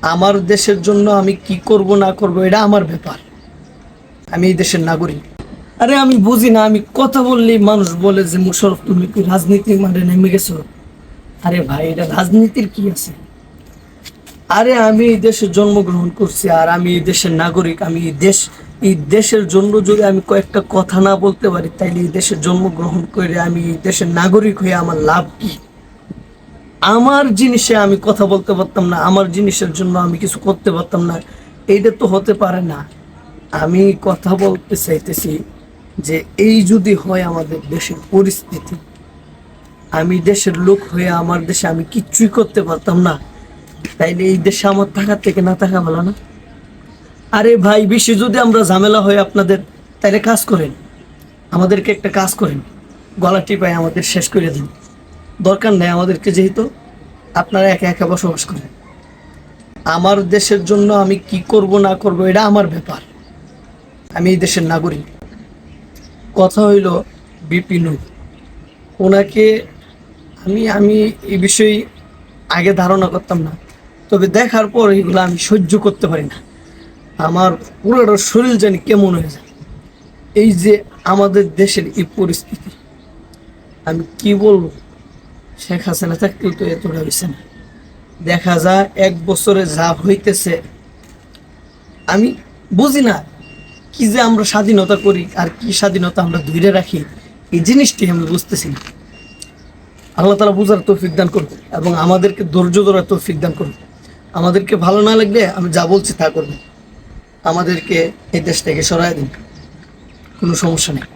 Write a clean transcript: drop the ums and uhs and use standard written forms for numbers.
আমার দেশের জন্য আমি কি করব না করব এটা আমার ব্যাপার। আমি এই দেশের নাগরিক। আরে আমি বুঝি না, আমি কথা বললেই মানুষ বলে যে মুশারফ তুমি কি রাজনীতির মাঠে নেমে গেছো। আরে ভাই, এটা রাজনীতির কি আছে? আরে আমি এই দেশে জন্মগ্রহণ করছি, আর আমি এই দেশের নাগরিক। আমি এই দেশের জন্য যদি আমি কয়েকটা কথা না বলতে পারি, তাইলে এই দেশে জন্মগ্রহণ করে আমি এই দেশের নাগরিক হয়ে আমার লাভ কি? আমার জিনিসে আমি কথা বলতে পারতাম না, আমার জিনিসের জন্য আমি কিছু করতে পারতাম না, এইটা তো হতে পারে না। আমি কথা বলতে চাইতেছি যে এই যদি হয় আমাদের দেশের পরিস্থিতি, আমি দেশের লোক হয়ে আমার দেশে আমি কিচ্ছুই করতে পারতাম না, তাইলে এই দেশে আমার থাকার থেকে না থাকা ভালো না? আরে ভাই, বেশি যদি আমরা ঝামেলা হয় আপনাদের, তাইলে কাজ করেন, আমাদেরকে একটা কাজ করেন, গলা টিপায় আমাদের শেষ করে দিন। দরকার নেই আমাদেরকে, যেহেতু আপনারা একা একা বসবাস করেন। আমার দেশের জন্য আমি কি করব না করব এটা আমার ব্যাপার। আমি এই দেশের নাগরিক। কথা হইল বিপিন, ওনাকে আমি আমি এই বিষয়ে আগে ধারণা করতাম না, তবে দেখার পর এগুলো আমি সহ্য করতে পারি না। আমার পুরোটা শরীর জানি কেমন হয়ে যায়। এই যে আমাদের দেশের এই পরিস্থিতি, আমি কি বলবো, শেখ হাসিনা থাকতেও তো এতটা হয়েছে না। দেখা যায় 1 বছরে যা হইতেছে, আমি বুঝি না কি যে আমরা স্বাধীনতা করি আর কি স্বাধীনতা আমরা ধরে রাখি, এই জিনিসটি আমি বুঝতেছি না। আল্লাহ তাআলা বুঝার তৌফিক দান করুন এবং আমাদেরকে ধৈর্য ধরার তৌফিক দান করুন। আমাদেরকে ভালো না লাগলে আমি যা বলছি তা করবো, আমাদেরকে এই দেশ থেকে সরায় দিন, কোনো সমস্যা নেই।